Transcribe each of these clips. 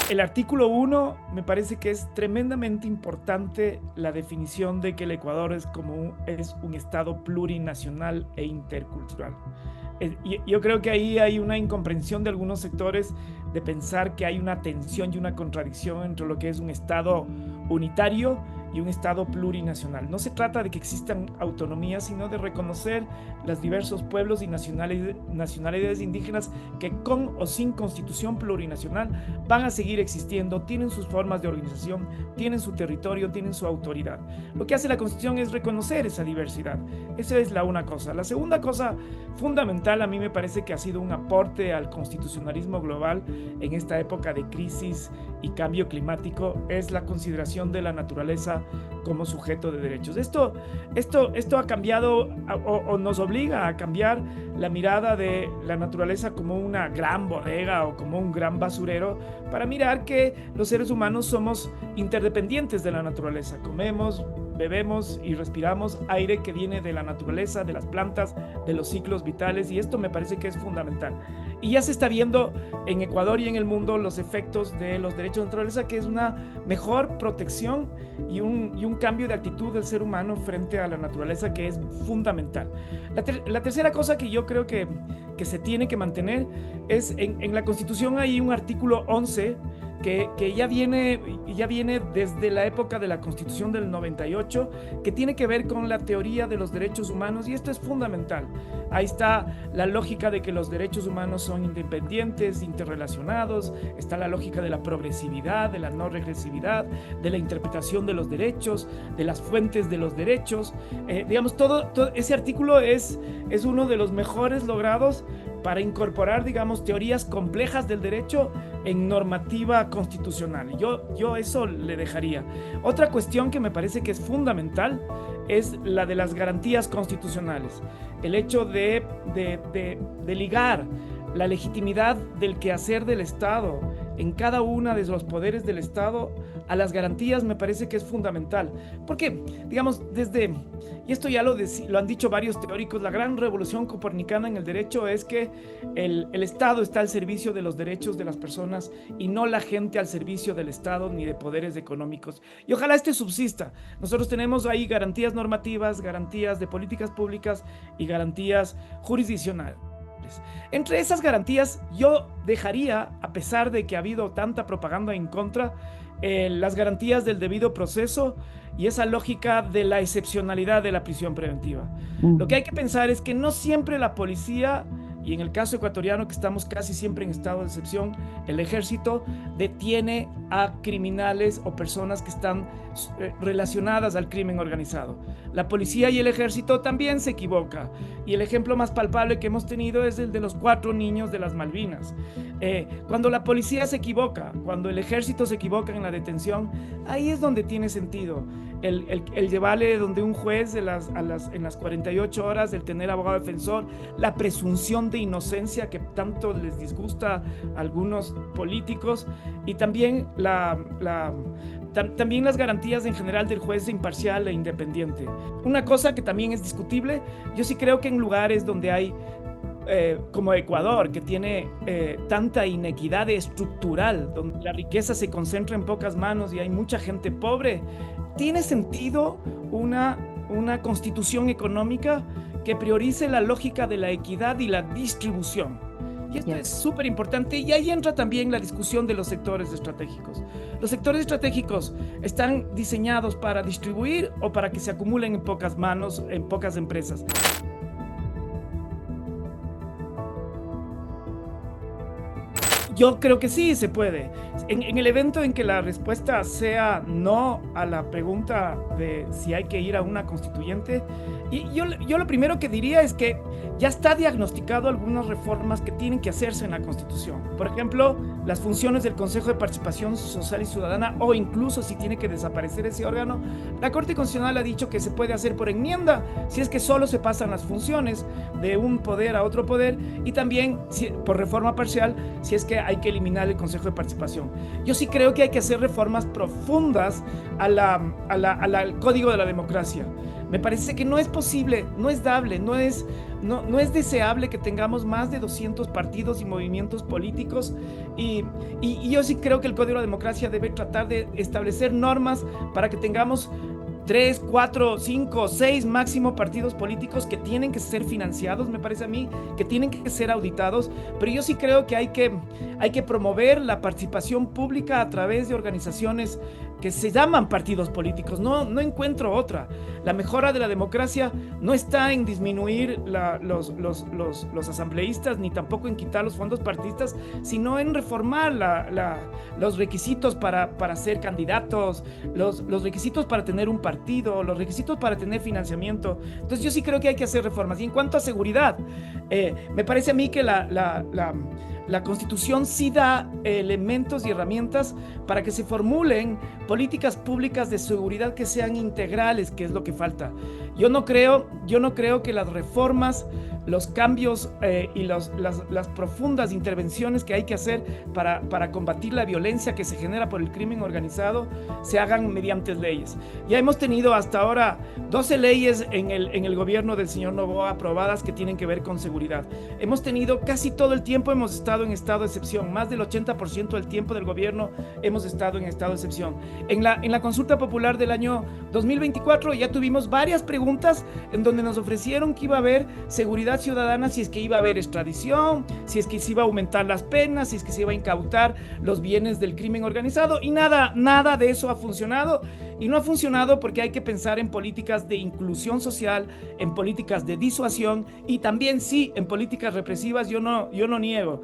El artículo 1 me parece que es tremendamente importante la definición de que el Ecuador es un estado plurinacional e intercultural. Yo creo que ahí hay una incomprensión de algunos sectores de pensar que hay una tensión y una contradicción entre lo que es un estado unitario y un estado plurinacional. No se trata de que existan autonomías, sino de reconocer los diversos pueblos y nacionalidades indígenas que con o sin constitución plurinacional van a seguir existiendo, tienen sus formas de organización, tienen su territorio, tienen su autoridad. Lo que hace la Constitución es reconocer esa diversidad. Esa es la una cosa. La segunda cosa fundamental, a mí me parece que ha sido un aporte al constitucionalismo global en esta época de crisis y cambio climático, es la consideración de la naturaleza como sujeto de derechos. Esto ha cambiado o nos obliga a cambiar la mirada de la naturaleza como una gran bodega o como un gran basurero, para mirar que los seres humanos somos interdependientes de la naturaleza. Comemos, bebemos y respiramos aire que viene de la naturaleza, de las plantas, de los ciclos vitales, y esto me parece que es fundamental. Y ya se está viendo en Ecuador y en el mundo los efectos de los derechos de naturaleza, que es una mejor protección y un cambio de actitud del ser humano frente a la naturaleza, que es fundamental. La tercera cosa que yo creo que se tiene que mantener es en la Constitución hay un artículo 11 que ya viene desde la época de la Constitución del 98, que tiene que ver con la teoría de los derechos humanos, y esto es fundamental. Ahí está la lógica de que los derechos humanos son independientes, interrelacionados, está la lógica de la progresividad, de la no regresividad, de la interpretación de los derechos, de las fuentes de los derechos. Digamos, todo ese artículo es uno de los mejores logrados para incorporar, digamos, teorías complejas del derecho en normativa constitucional. Yo eso le dejaría. Otra cuestión que me parece que es fundamental es la de las garantías constitucionales. El hecho de ligar la legitimidad del quehacer del Estado en cada uno de los poderes del Estado a las garantías me parece que es fundamental. Porque, digamos, y esto ya lo han dicho varios teóricos, la gran revolución copernicana en el derecho es que el Estado está al servicio de los derechos de las personas y no la gente al servicio del Estado ni de poderes económicos. Y ojalá este subsista. Nosotros tenemos ahí garantías normativas, garantías de políticas públicas y garantías jurisdiccionales. Entre esas garantías yo dejaría, a pesar de que ha habido tanta propaganda en contra, las garantías del debido proceso y esa lógica de la excepcionalidad de la prisión preventiva. Lo que hay que pensar es que no siempre la policía, y en el caso ecuatoriano que estamos casi siempre en estado de excepción, el ejército detiene a criminales o personas que están relacionadas al crimen organizado. La policía y el ejército también se equivoca, y el ejemplo más palpable que hemos tenido es el de los 4 niños de las Malvinas. Cuando la policía se equivoca, cuando el ejército se equivoca en la detención, ahí es donde tiene sentido el llevarle donde un juez en las 48 horas, el tener abogado defensor, la presunción de inocencia que tanto les disgusta a algunos políticos, y también también las garantías en general del juez imparcial e independiente. Una cosa que también es discutible, yo sí creo que en lugares donde hay como Ecuador, que tiene tanta inequidad estructural, donde la riqueza se concentra en pocas manos y hay mucha gente pobre, tiene sentido una constitución económica que priorice la lógica de la equidad y la distribución. Y esto es súper importante, y ahí entra también la discusión de los sectores estratégicos. Los sectores estratégicos están diseñados para distribuir o para que se acumulen en pocas manos, en pocas empresas. Yo creo que sí se puede. En el evento en que la respuesta sea no a la pregunta de si hay que ir a una constituyente, y yo lo primero que diría es que ya está diagnosticado algunas reformas que tienen que hacerse en la Constitución. Por ejemplo, las funciones del Consejo de Participación Social y Ciudadana, o incluso si tiene que desaparecer ese órgano, la Corte Constitucional ha dicho que se puede hacer por enmienda si es que solo se pasan las funciones de un poder a otro poder, y también por reforma parcial si es que hay que eliminar el Consejo de Participación. Yo sí creo que hay que hacer reformas profundas al Código de la Democracia. Me parece que no es posible, no es dable, no es deseable que tengamos más de 200 partidos y movimientos políticos y yo sí creo que el Código de la Democracia debe tratar de establecer normas para que tengamos 3, 4, 5, 6 máximo partidos políticos que tienen que ser financiados, me parece a mí, que tienen que ser auditados, pero yo sí creo que hay que promover la participación pública a través de organizaciones que se llaman partidos políticos. No encuentro otra. La mejora de la democracia no está en disminuir los asambleístas ni tampoco en quitar los fondos partidistas, sino en reformar los requisitos para ser candidatos, los requisitos para tener un partido, los requisitos para tener financiamiento. Entonces yo sí creo que hay que hacer reformas. Y en cuanto a seguridad, me parece a mí que la Constitución sí da elementos y herramientas para que se formulen políticas públicas de seguridad que sean integrales, que es lo que falta. Yo no creo que las reformas, los cambios y las profundas intervenciones que hay que hacer para combatir la violencia que se genera por el crimen organizado se hagan mediante leyes. Ya hemos tenido hasta ahora 12 leyes en el gobierno del señor Noboa aprobadas que tienen que ver con seguridad. Hemos tenido casi todo el tiempo, hemos estado en estado de excepción. Más del 80% del tiempo del gobierno hemos estado en estado de excepción. En la consulta popular del año 2024 ya tuvimos varias preguntas en donde nos ofrecieron que iba a haber seguridad ciudadana, si es que iba a haber extradición, si es que se iba a aumentar las penas, si es que se iba a incautar los bienes del crimen organizado, y nada de eso ha funcionado. Y no ha funcionado porque hay que pensar en políticas de inclusión social, en políticas de disuasión y también sí en políticas represivas. Yo no niego.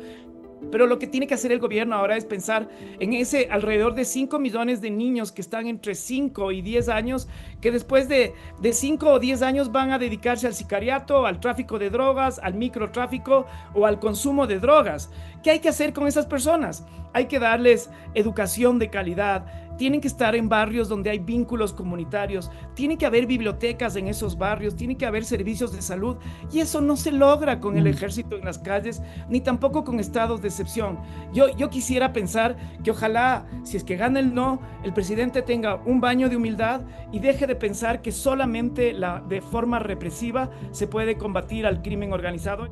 Pero lo que tiene que hacer el gobierno ahora es pensar en ese alrededor de 5 millones de niños que están entre 5 y 10 años, que después de 5 o 10 años van a dedicarse al sicariato, al tráfico de drogas, al microtráfico o al consumo de drogas. ¿Qué hay que hacer con esas personas? Hay que darles educación de calidad. Tienen que estar en barrios donde hay vínculos comunitarios, tiene que haber bibliotecas en esos barrios, tiene que haber servicios de salud, y eso no se logra con el ejército en las calles, ni tampoco con estados de excepción. Yo quisiera pensar que ojalá, si es que gana el no, el presidente tenga un baño de humildad y deje de pensar que solamente de forma represiva se puede combatir al crimen organizado.